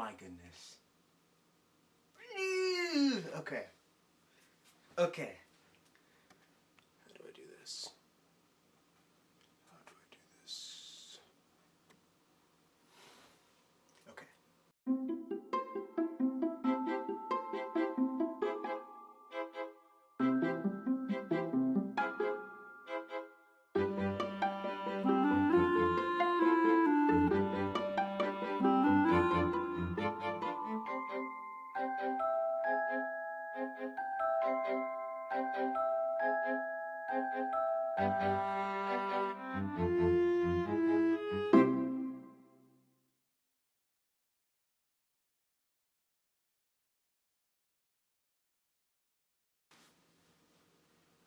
my goodness. Okay. Okay. How do I do this? How do I do this? Okay.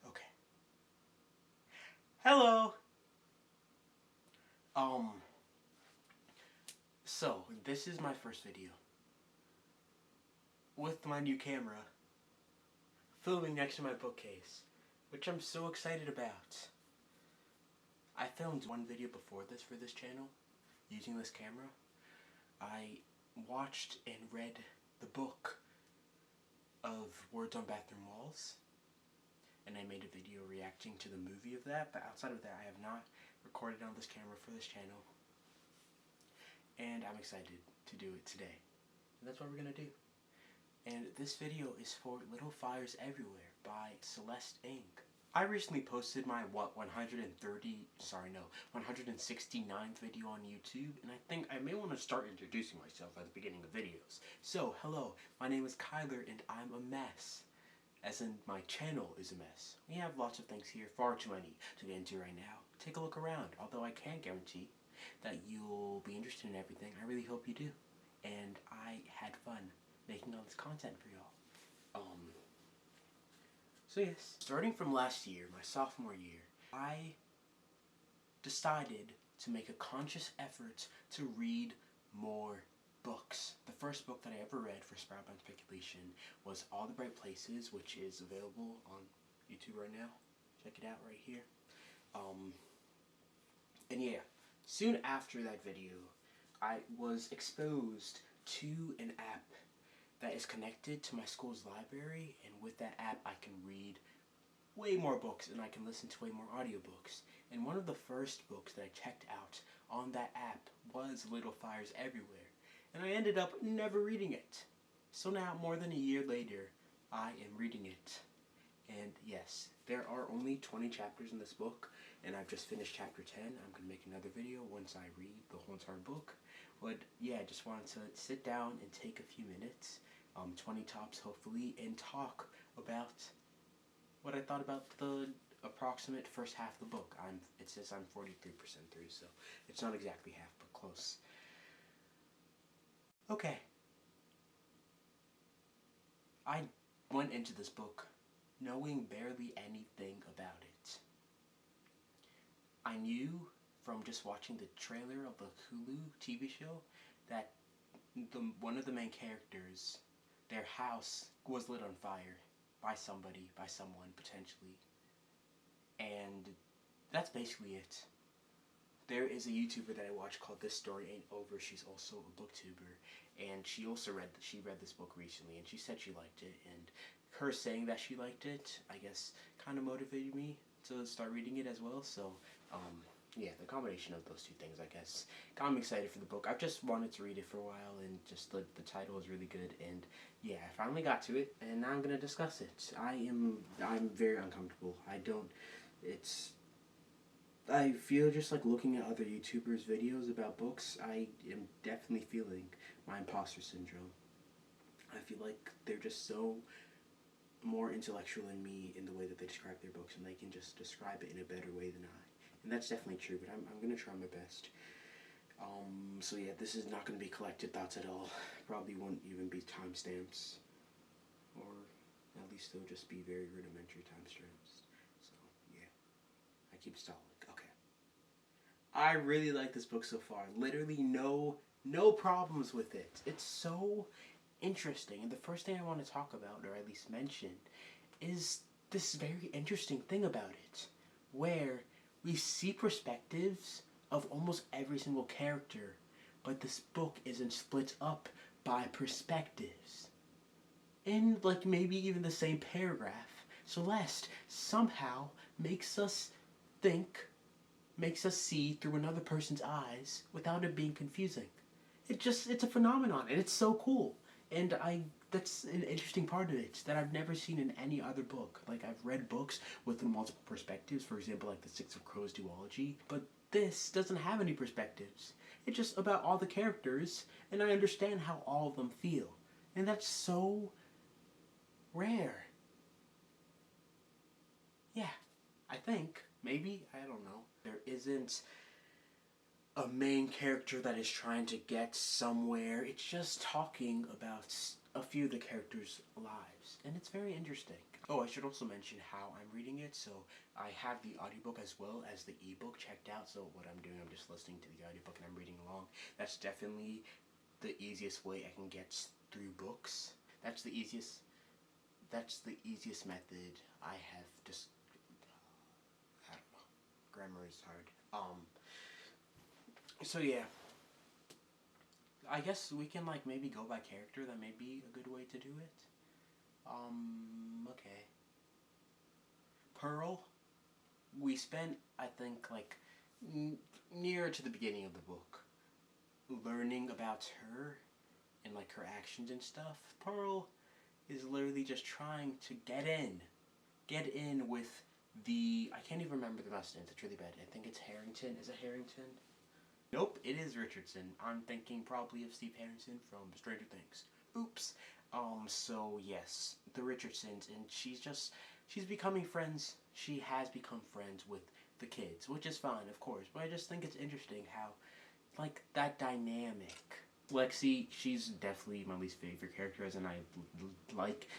Okay. Hello. So this is my first video with my new camera, filming next to my bookcase, which I'm so excited about. I filmed one video before this for this channel, using this camera. I watched and read the book of Words on Bathroom Walls, and I made a video reacting to the movie of that, but outside of that I have not recorded on this camera for this channel. And I'm excited to do it today. And that's what we're gonna do. And this video is for Little Fires Everywhere by Celeste Ng. I recently posted my 169th video on YouTube, and I think I may want to start introducing myself at the beginning of videos. So, hello, my name is Kyler and I'm a mess. As in, my channel is a mess. We have lots of things here, far too many to get into right now. Take a look around, although I can't guarantee that you'll be interested in everything. I really hope you do. And I had fun making all this content for y'all. So yes, starting from last year, my sophomore year, I decided to make a conscious effort to read more books. The first book that I ever read for Sproutbound Speculation was All the Bright Places, which is available on YouTube right now. Check it out right here. And yeah, soon after that video, I was exposed to an app that is connected to my school's library, and with that app I can read way more books and I can listen to way more audiobooks. And one of the first books that I checked out on that app was Little Fires Everywhere, and I ended up never reading it. So now, more than a year later, I am reading it. And yes, there are only 20 chapters in this book, and I've just finished chapter 10. I'm going to make another video once I read the whole entire book. But yeah, I just wanted to sit down and take a few minutes, 20 tops hopefully, and talk about what I thought about the approximate first half of the book. It says I'm 43% through, so it's not exactly half, but close. Okay. I went into this book knowing barely anything about it. I knew from just watching the trailer of the Hulu TV show that one of the main characters, their house was lit on fire by somebody, by someone, potentially. And that's basically it. There is a YouTuber that I watch called This Story Ain't Over. She's also a booktuber, and she also read this book recently, and she said she liked it, and her saying that she liked it, I guess, kind of motivated me to start reading it as well. So, yeah, the combination of those two things, I guess, got me excited for the book. I've just wanted to read it for a while, and just the title is really good, and yeah, I finally got to it, and now I'm gonna discuss it. I'm very uncomfortable. I feel just like looking at other YouTubers' videos about books, I am definitely feeling my imposter syndrome. I feel like they're just so more intellectual than me in the way that they describe their books, and they can just describe it in a better way than I. And that's definitely true, but I'm going to try my best. So yeah, this is not going to be collected thoughts at all. Probably won't even be timestamps. Or at least they'll just be very rudimentary timestamps. So yeah, I keep stalling. Okay. I really like this book so far. Literally no problems with it. It's so interesting. And the first thing I want to talk about, or at least mention, is this very interesting thing about it, where we see perspectives of almost every single character, but this book isn't split up by perspectives. In, like, maybe even the same paragraph, Celeste somehow makes us think, makes us see through another person's eyes without it being confusing. It's a phenomenon, and it's so cool. And that's an interesting part of it that I've never seen in any other book. Like, I've read books with multiple perspectives, for example, like the Six of Crows duology, but this doesn't have any perspectives. It's just about all the characters, and I understand how all of them feel. And that's so rare. Yeah, I think, maybe, I don't know. There isn't a main character that is trying to get somewhere. It's just talking about a few of the characters' lives, and it's very interesting. Oh, I should also mention how I'm reading it. So I have the audiobook as well as the ebook checked out. So what I'm doing, I'm just listening to the audiobook and I'm reading along. That's definitely the easiest way I can get through books. That's the easiest method I have. Just, I don't know. Grammar is hard. So yeah, I guess we can like maybe go by character. That may be a good way to do it. Okay. Pearl, we spent, I think, like near to the beginning of the book learning about her and like her actions and stuff. Pearl is literally just trying to get in with the, I can't even remember the last name. It's really bad. I think it's Harrington. Is it Harrington? Nope, it is Richardson. I'm thinking probably of Steve Harrington from Stranger Things. Oops. So yes, the Richardsons, and she's becoming friends. She has become friends with the kids, which is fine, of course. But I just think it's interesting how, like, that dynamic. Lexi, she's definitely my least favorite character, as in I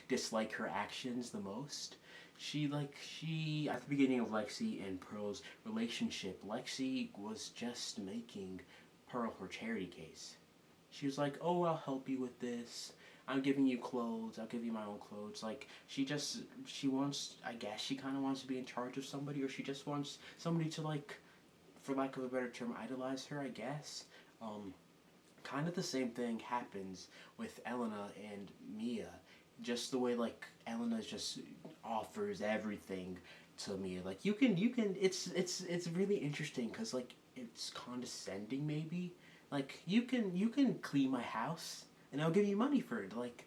dislike her actions the most. She at the beginning of Lexi and Pearl's relationship, Lexi was just making Pearl her charity case. She was like, "Oh, I'll help you with this. I'm giving you clothes. I'll give you my own clothes." Like, she wants, I guess she kind of wants to be in charge of somebody, or she just wants somebody to, like, for lack of a better term, idolize her, I guess. Kind of the same thing happens with Elena and Mia. Just the way, like, Elena just offers everything to Mia. Like, you can, it's really interesting, because, like, it's condescending, maybe. Like, you can clean my house, and I'll give you money for it. Like,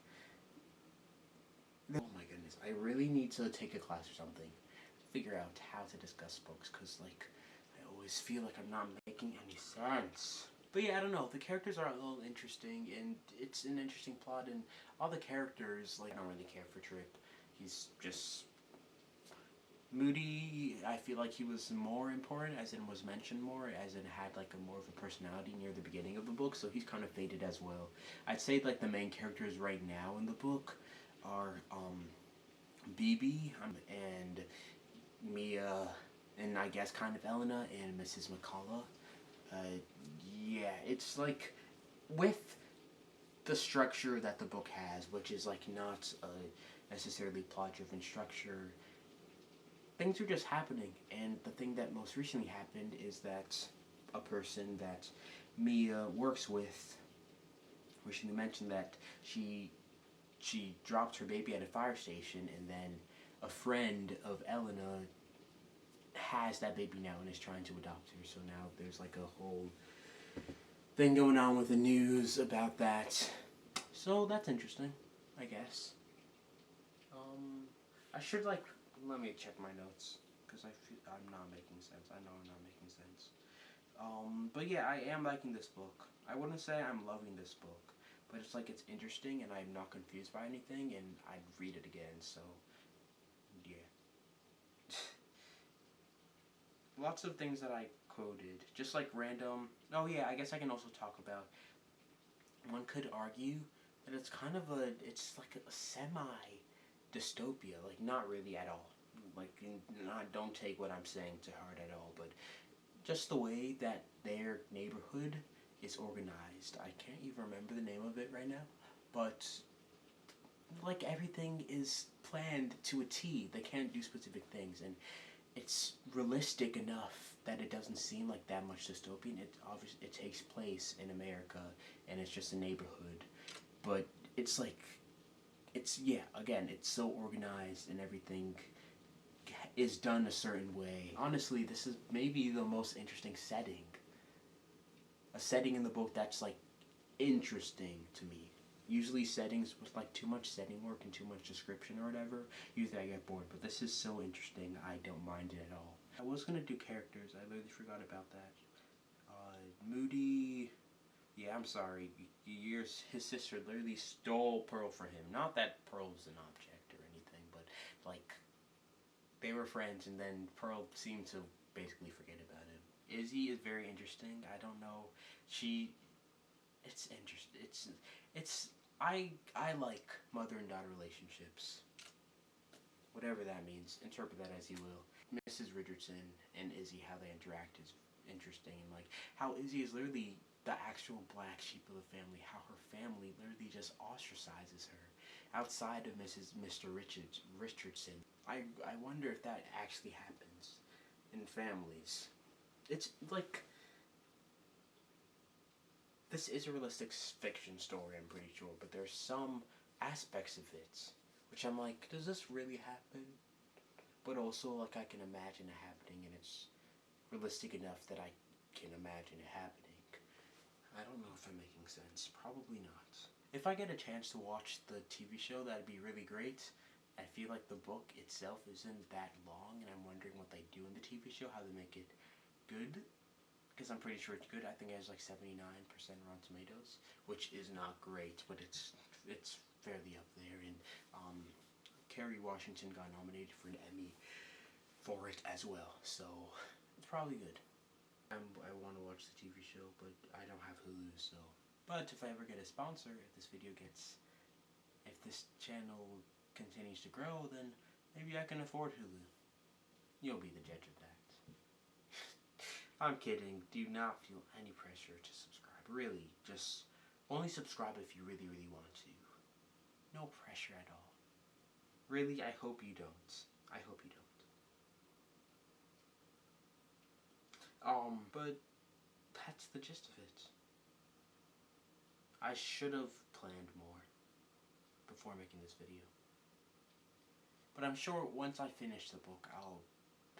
oh my goodness, I really need to take a class or something to figure out how to discuss books, because, like, I always feel like I'm not making any sense. But yeah, I don't know. The characters are a little interesting, and it's an interesting plot, and all the characters, like, I don't really care for Trip. He's just Moody. I feel like he was more important, as in was mentioned more, as in had like a more of a personality near the beginning of the book, so he's kind of faded as well. I'd say like the main characters right now in the book are BB and Mia, and I guess kind of Elena and Mrs. McCullough. Yeah, it's like with the structure that the book has, which is like not a necessarily plot-driven structure. Things are just happening, and the thing that most recently happened is that a person that Mia works with recently mentioned that she dropped her baby at a fire station, and then a friend of Elena has that baby now and is trying to adopt her. So now there's like a whole thing going on with the news about that. So that's interesting, I guess. I should like, let me check my notes, because I'm not making sense. I know I'm not making sense. But yeah, I am liking this book. I wouldn't say I'm loving this book, but it's like it's interesting and I'm not confused by anything, and I'd read it again. So yeah. Lots of things that I quoted, just like random. Oh yeah, I guess I can also talk about. One could argue that it's kind of it's like a semi dystopia, like not really at all. Like, don't take what I'm saying to heart at all, but just the way that their neighborhood is organized. I can't even remember the name of it right now, but like everything is planned to a T. They can't do specific things, and it's realistic enough that it doesn't seem like that much dystopian. It takes place in America, and it's just a neighborhood. but it's like, it's, yeah, again, it's so organized and everything is done a certain way. Honestly, this is maybe the most interesting setting. A setting in the book that's like interesting to me. Usually settings with like too much setting work and too much description or whatever, usually I get bored, but this is so interesting, I don't mind it at all. I was gonna do characters, I literally forgot about that. Moody, yeah, I'm sorry, his sister literally stole Pearl from him. Not that Pearl was an object or anything, but like, they were friends and then Pearl seemed to basically forget about him. Izzy is very interesting, I don't know, it's interesting, I like mother and daughter relationships. Whatever that means, interpret that as you will. Mrs. Richardson and Izzy, how they interact is interesting, and like how Izzy is literally the actual black sheep of the family, how her family literally just ostracizes her outside of Mr. Richardson. I wonder if that actually happens in families. It's like, this is a realistic fiction story, I'm pretty sure, but there's some aspects of it which I'm like, does this really happen? But also, like, I can imagine it happening, and it's realistic enough that I can imagine it happening. I don't know if I'm making sense. Probably not. If I get a chance to watch the TV show, that'd be really great. I feel like the book itself isn't that long, and I'm wondering what they do in the TV show, how they make it good. Because I'm pretty sure it's good. I think it has like 79% Rotten Tomatoes, which is not great, but it's fairly up there. And Kerry Washington got nominated for an Emmy for it as well, so it's probably good. I want to watch the TV show, but I don't have Hulu, so. But if I ever get a sponsor, if this channel continues to grow, then maybe I can afford Hulu. You'll be the judge of that. I'm kidding. Do not feel any pressure to subscribe. Really, just only subscribe if you really, really want to. No pressure at all. Really, I hope you don't. I hope you don't. But that's the gist of it. I should have planned more before making this video. But I'm sure once I finish the book, I'll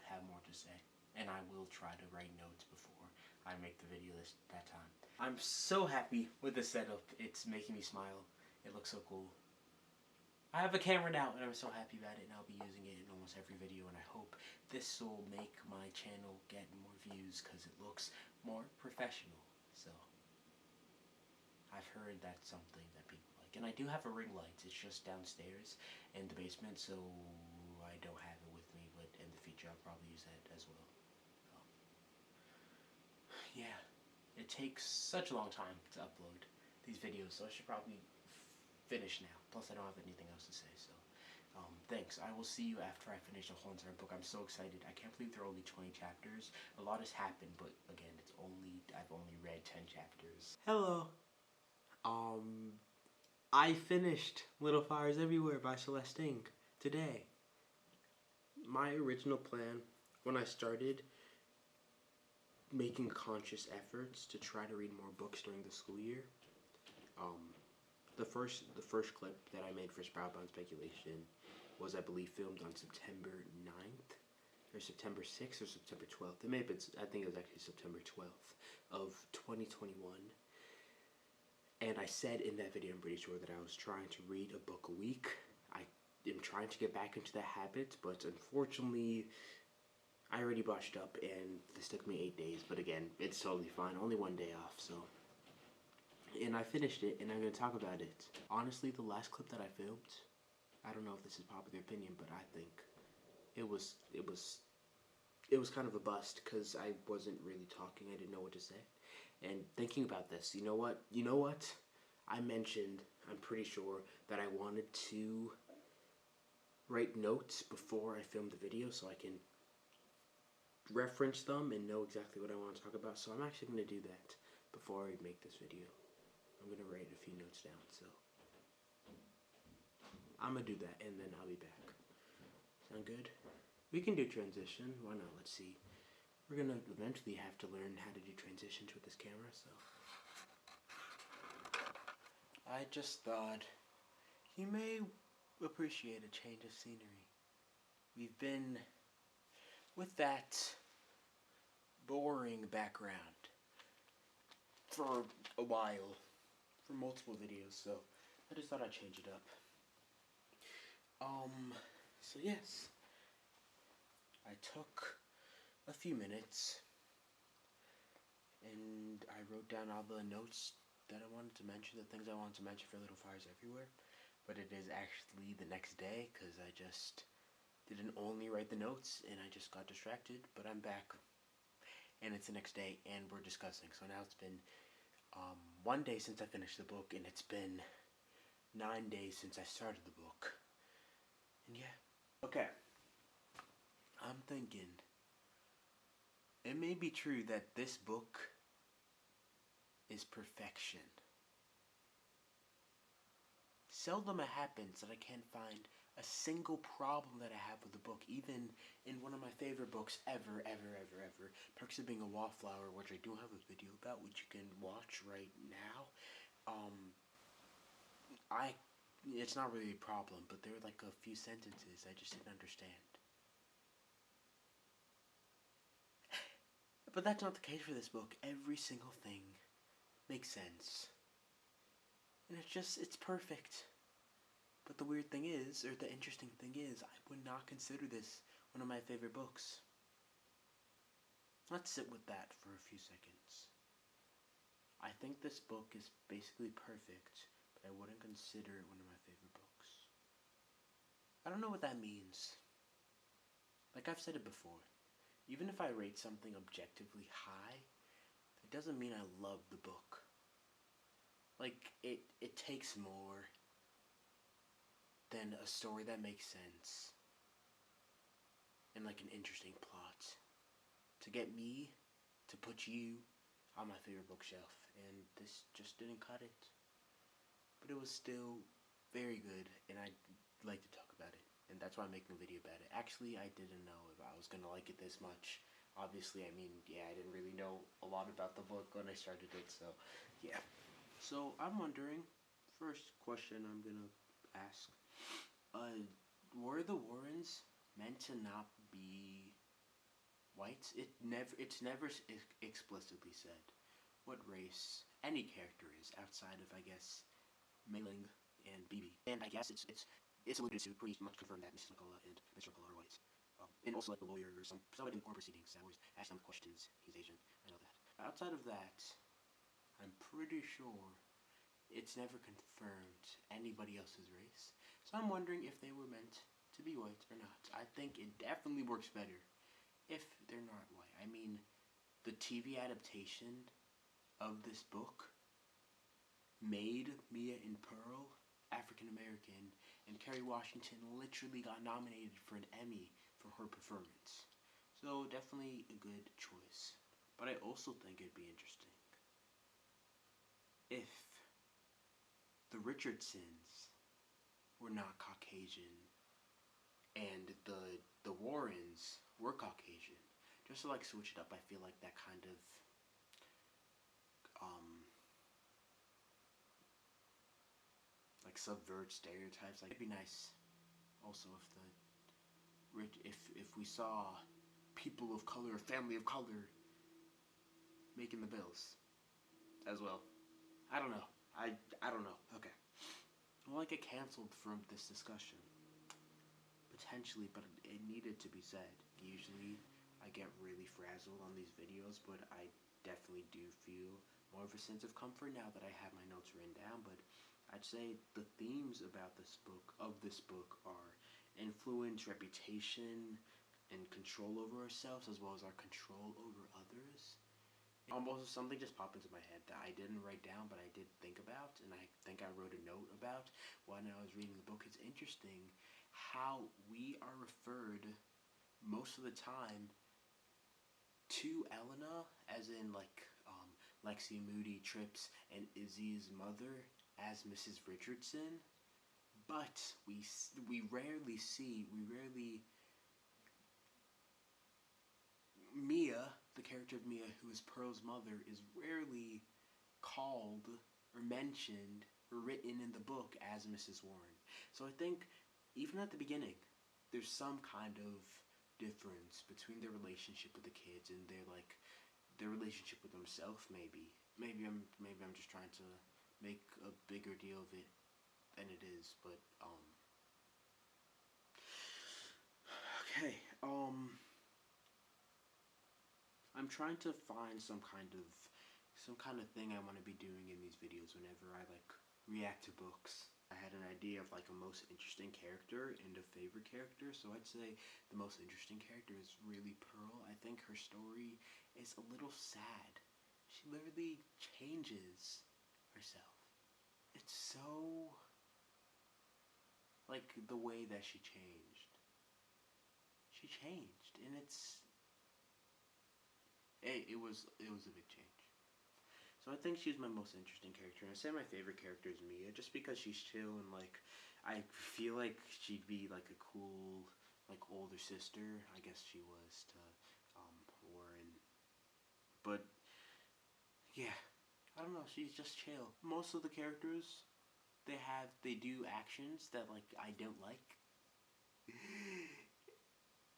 have more to say. And I will try to write notes before I make the video that time. I'm so happy with the setup. It's making me smile. It looks so cool. I have a camera now, and I'm so happy about it, and I'll be using it in almost every video, and I hope this will make my channel get more views, because it looks more professional. So, I've heard that's something that people like. And I do have a ring light. It's just downstairs in the basement, so I don't have it with me, but in the future I'll probably use that as well. Yeah, it takes such a long time to upload these videos, so I should probably finish now. Plus, I don't have anything else to say, so thanks. I will see you after I finish the whole entire book. I'm so excited. I can't believe there are only 20 chapters. A lot has happened, but again, I've only read 10 chapters. Hello. I finished Little Fires Everywhere by Celeste Ng today. My original plan when I started making conscious efforts to try to read more books during the school year. The first clip that I made for Sproutbound Speculation was, I believe, filmed on September 9th, or September 6th, or September 12th. It may have been, I think it was actually September 12th of 2021. And I said in that video, I'm pretty sure, that I was trying to read a book a week. I am trying to get back into that habit, but unfortunately, I already brushed up, and this took me 8 days, but again, it's totally fine. Only 1 day off, so. And I finished it, and I'm going to talk about it. Honestly, the last clip that I filmed, I don't know if this is popular opinion, but I think it was kind of a bust, because I wasn't really talking. I didn't know what to say. And thinking about this, you know what? I mentioned, I'm pretty sure, that I wanted to write notes before I filmed the video so I can reference them and know exactly what I want to talk about. So I'm actually going to do that before I make this video. I'm going to write a few notes down, so I'm going to do that, and then I'll be back. Sound good? We can do transition. Why not? Let's see. We're going to eventually have to learn how to do transitions with this camera, so. I just thought you may appreciate a change of scenery. We've been with that boring background for a while, for multiple videos, so I just thought I'd change it up. So yes, I took a few minutes and I wrote down all the notes that I wanted to mention, the things I wanted to mention for Little Fires Everywhere. But it is actually the next day because I just didn't only write the notes and I just got distracted. But I'm back and it's the next day and we're discussing. So now it's been 1 day since I finished the book and it's been 9 days since I started the book. And yeah. Okay. I'm thinking it may be true that this book is perfection. Seldom it happens that I can't find a single problem that I have with the book, even in one of my favorite books ever, Perks of Being a Wallflower, which I do have a video about, which you can watch right now. It's not really a problem, but there are like a few sentences I just didn't understand. But that's not the case for this book. Every single thing makes sense. And it's perfect. But the weird thing is, or the interesting thing is, I would not consider this one of my favorite books. Let's sit with that for a few seconds. I think this book is basically perfect, but I wouldn't consider it one of my favorite books. I don't know what that means. Like I've said it before, even if I rate something objectively high, it doesn't mean I love the book. Like, it takes more than a story that makes sense and like an interesting plot to get me to put you on my favorite bookshelf, and this just didn't cut it. But it was still very good, and I'd like to talk about it, and that's why I'm making a video about it. Actually, I didn't know if I was gonna like it this much. Obviously, I mean, yeah, I didn't really know a lot about the book when I started it, so yeah. So I'm wondering, first question I'm gonna ask, were the Warrens meant to not be whites? It's never explicitly said what race any character is outside of, I guess, Mei Ling and Bibi. And I guess it's alluded to pretty much confirmed that Mrs. McCullough and Mr. McCullough are whites. And also like the lawyer or somebody in the court proceedings that always ask them questions. He's Asian. I know that. Outside of that, I'm pretty sure it's never confirmed anybody else's race. So I'm wondering if they were meant to be white or not. I think it definitely works better if they're not white. I mean, the TV adaptation of this book made Mia and Pearl African American, and Kerry Washington literally got nominated for an Emmy for her performance. So definitely a good choice. But I also think it'd be interesting if the Richardsons were not Caucasian and the Warrens were Caucasian. Just to like switch it up, I feel like that kind of like subvert stereotypes. Like it'd be nice also if we saw people of color, family of color making the bills as well. I don't know. I don't know. Okay. Will I get canceled from this discussion? Potentially, but it needed to be said. Usually I get really frazzled on these videos, but I definitely do feel more of a sense of comfort now that I have my notes written down. But I'd say the themes about this book are influence, reputation, and control over ourselves, as well as our control over others. Almost something just popped into my head that I didn't write down, but I did think about, and I think I wrote a note about when I was reading the book. It's interesting how we are referred most of the time to Elena, as in like Lexi, Moody, Trips, and Izzy's mother as Mrs. Richardson, but we rarely Mia, the character of Mia, who is Pearl's mother, is rarely called or mentioned written in the book as Mrs. Warren. So I think even at the beginning, there's some kind of difference between their relationship with the kids and their relationship with themselves. Maybe I'm just trying to make a bigger deal of it than it is. But okay. I'm trying to find some kind of thing I want to be doing in these videos whenever I react to books. I had an idea of a most interesting character and a favorite character, so I'd say the most interesting character is really Pearl. I think her story is a little sad. She literally changes herself. It's so the way that she changed. She changed, and it was a big change. So I think she's my most interesting character. And I say my favorite character is Mia, just because she's chill and I feel like she'd be a cool older sister. I guess she was to Warren. But yeah, I don't know. She's just chill. Most of the characters, they do actions that I don't like.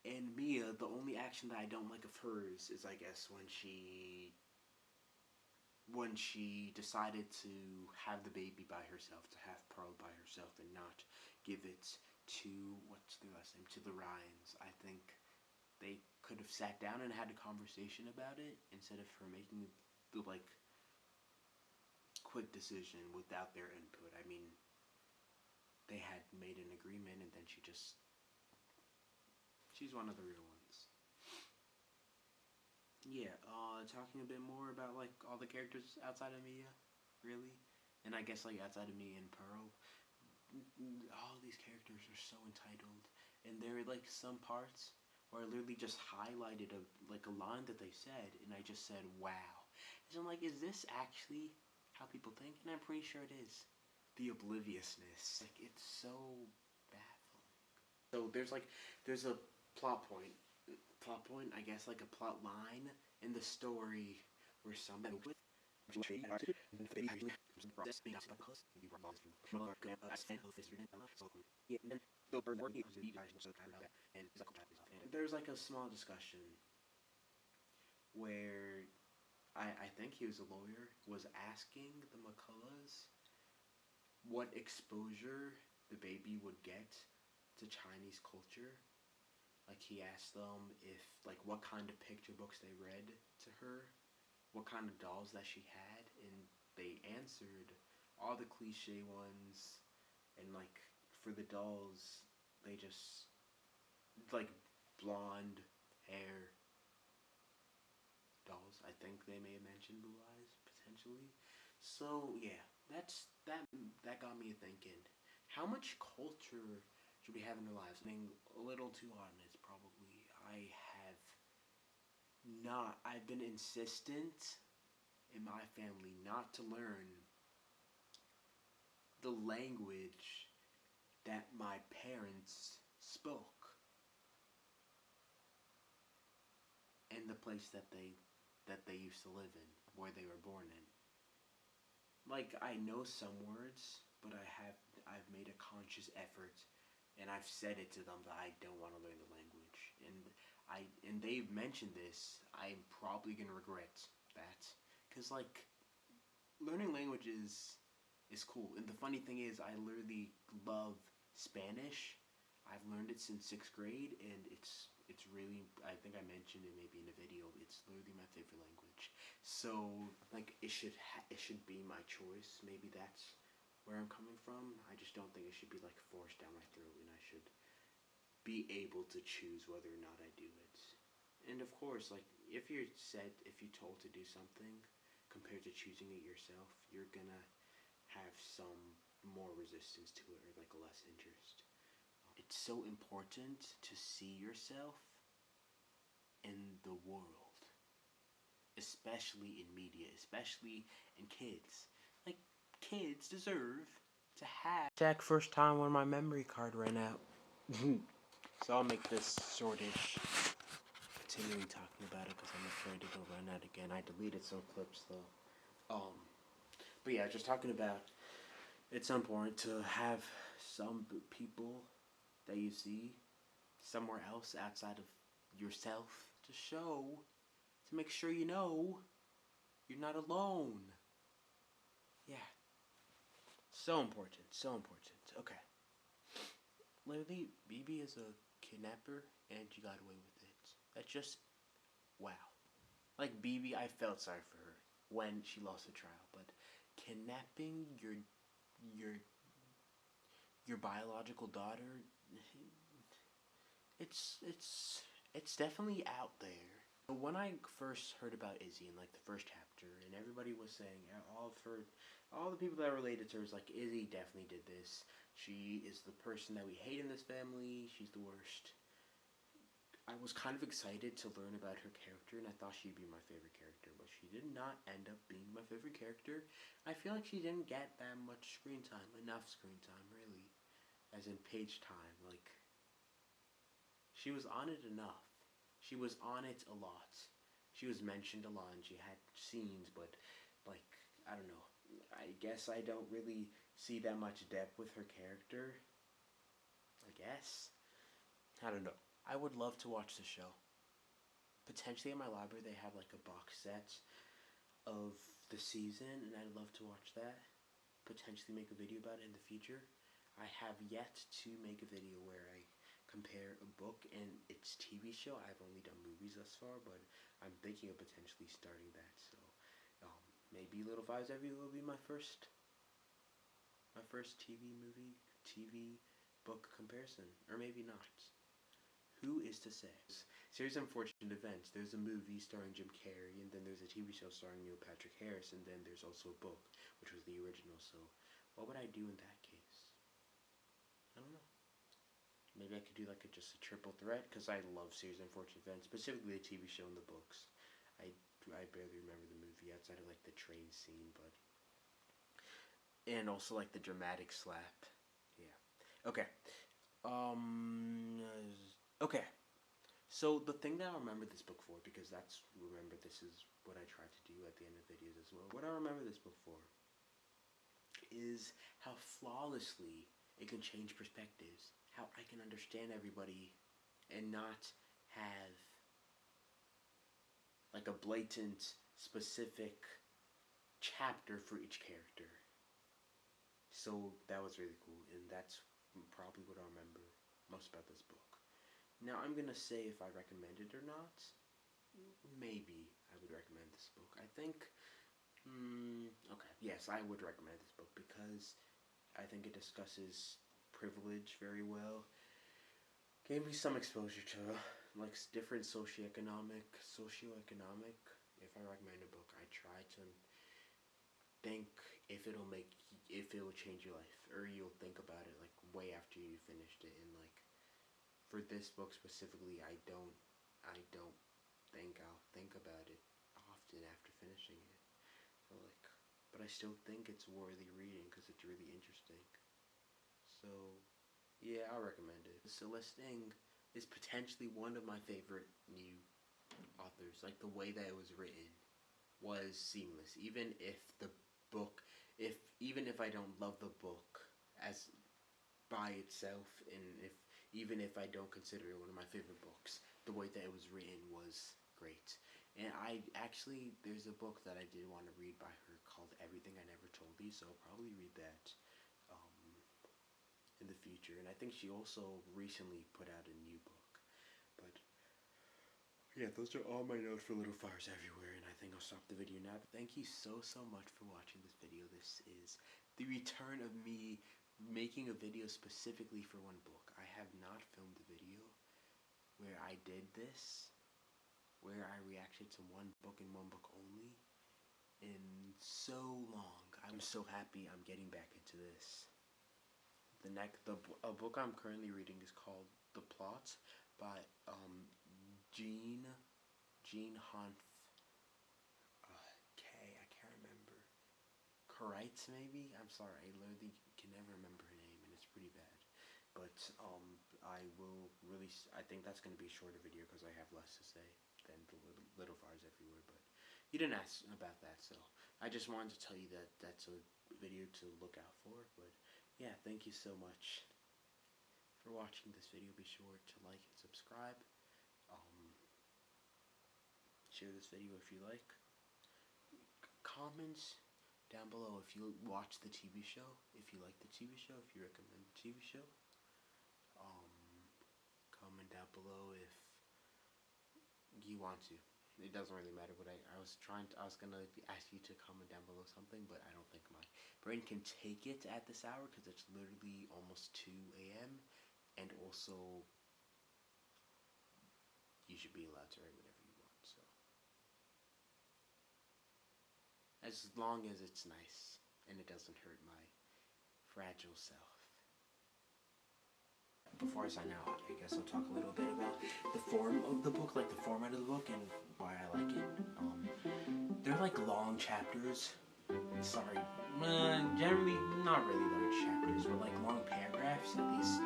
And Mia, the only action that I don't like of hers is I guess when she decided to have the baby by herself, to have Pearl by herself and not give it to, what's their last name, to the Ryans. I think they could have sat down and had a conversation about it instead of her making the quick decision without their input. I mean, they had made an agreement and then she's one of the real ones. Yeah, talking a bit more about all the characters outside of Mia, really, and I guess outside of Mia and Pearl, all these characters are so entitled, and there are some parts where I literally just highlighted a line that they said, and I just said wow, and I'm like, is this actually how people think? And I'm pretty sure it is. The obliviousness, it's so baffling. So there's a plot point I guess a plot line in the story where somebody there's a small discussion where I think he was a lawyer, was asking the McCulloughs what exposure the baby would get to Chinese culture. He asked them if what kind of picture books they read to her, what kind of dolls that she had, and they answered all the cliche ones. And for the dolls, they just blonde hair dolls. I think they may have mentioned blue eyes potentially. So yeah, that got me thinking. How much culture should we have in our lives? Being a little too honest, probably. I've been insistent in my family not to learn the language that my parents spoke in the place that they used to live in, where they were born in. I know some words, but I've made a conscious effort, and I've said it to them that I don't want to learn the language. And they've mentioned this. I'm probably gonna regret that, because learning languages is cool. And the funny thing is, I literally love Spanish. I've learned it since 6th grade, and it's really, I think I mentioned it maybe in a video, it's literally my favorite language. So it should be my choice. Maybe that's where I'm coming from. I just don't think it should be forced down my throat, and I should be able to choose whether or not I do it. And of course, if you're told to do something compared to choosing it yourself, you're gonna have some more resistance to it, or less interest. It's so important to see yourself in the world, especially in media, especially in kids. Kids deserve to have. Check first time when my memory card ran out. So I'll make this shortish. Continuing talking about it because I'm afraid it'll run out again. I deleted some clips though. But yeah, just talking about it's important to have some people that you see somewhere else outside of yourself to make sure you know you're not alone. Yeah. So important, so important. Okay. Literally, Bibi is a kidnapper and she got away with it. That's just, wow. Like Bibi, I felt sorry for her when she lost the trial, but kidnapping your your biological daughter, it's definitely out there. When I first heard about Izzy in like the first chapter, and everybody was saying all the people that related to her was like, Izzy definitely did this. She is the person that we hate in this family. She's the worst. I was kind of excited to learn about her character, and I thought she'd be my favorite character, but she did not end up being my favorite character. I feel like she didn't get that much screen time, enough screen time, really, as in page time. Like, she was on it enough. She was on it a lot. She was mentioned a lot, and she had scenes, but, like, I don't know. I guess I don't really see that much depth with her character. I guess. I don't know. I would love to watch the show. Potentially in my library they have like a box set of the season, and I'd love to watch that. Potentially make a video about it in the future. I have yet to make a video where I compare a book and its TV show. I've only done movies thus far, but I'm thinking of potentially starting that. So maybe Little Fires Everywhere will be my first TV book comparison, or maybe not. Who is to say? Series Unfortunate Events. There's a movie starring Jim Carrey, and then there's a TV show starring Neil Patrick Harris, and then there's also a book, which was the original. So, what would I do in that case? I don't know. Maybe I could do like just a triple threat, because I love Series Unfortunate Events, specifically the TV show and the books. I barely remember the movie outside of like the train scene, but and also like the dramatic slap. Yeah. Okay. Okay. So the thing that I remember this book for, because this is what I try to do at the end of videos as well. What I remember this book for is how flawlessly it can change perspectives. How I can understand everybody and not have like a blatant, specific chapter for each character. So that was really cool, and that's probably what I remember most about this book. Now I'm gonna say if I recommend it or not. Maybe I would recommend this book. I think, okay, yes, I would recommend this book because I think it discusses privilege very well. Gave me some exposure to like different socioeconomic. If I recommend a book, I try to think if it will change your life, or you'll think about it like way after you finished it. And like for this book specifically, I don't think I'll think about it often after finishing it. So like, but I still think it's worthy reading because it's really interesting. So yeah, I recommend it. Celeste Ng is potentially one of my favorite new authors. Like the way that it was written was seamless. Even if I don't love the book as by itself, and even if I don't consider it one of my favorite books, the way that it was written was great. And there's a book that I did want to read by her called Everything I Never Told You, so I'll probably read that in the future. And I think she also recently put out a new book. But yeah, those are all my notes for Little Fires Everywhere, and I think I'll stop the video now. But thank you so much for watching this video. This is the return of me making a video specifically for one book. I have not filmed a video where I did this, where I reacted to one book and one book only in so long. I'm so happy I'm getting back into this. A book I'm currently reading is called The Plot by Jean Hanf. I can't remember. Karites, maybe? I'm sorry, I literally can never remember her name, and it's pretty bad. But I think that's going to be a shorter video because I have less to say than the Little Fires Everywhere. But you didn't ask about that, so I just wanted to tell you that that's a video to look out for. But yeah, thank you so much for watching this video. Be sure to like and subscribe. Share this video if you like. Comments down below if you watch the TV show, if you like the TV show, if you recommend the TV show. Comment down below if you want to. It doesn't really matter what I was gonna ask you to comment down below something, but I don't think my brain can take it at this hour because it's literally almost 2 a.m. and also you should be allowed to write whatever you want, so as long as it's nice and it doesn't hurt my fragile self. Before I sign out, I guess I'll talk a little bit about the form of the book, like the format of the book, and why I like it. They're like long chapters. Sorry, generally not really large chapters, but like long paragraphs, at least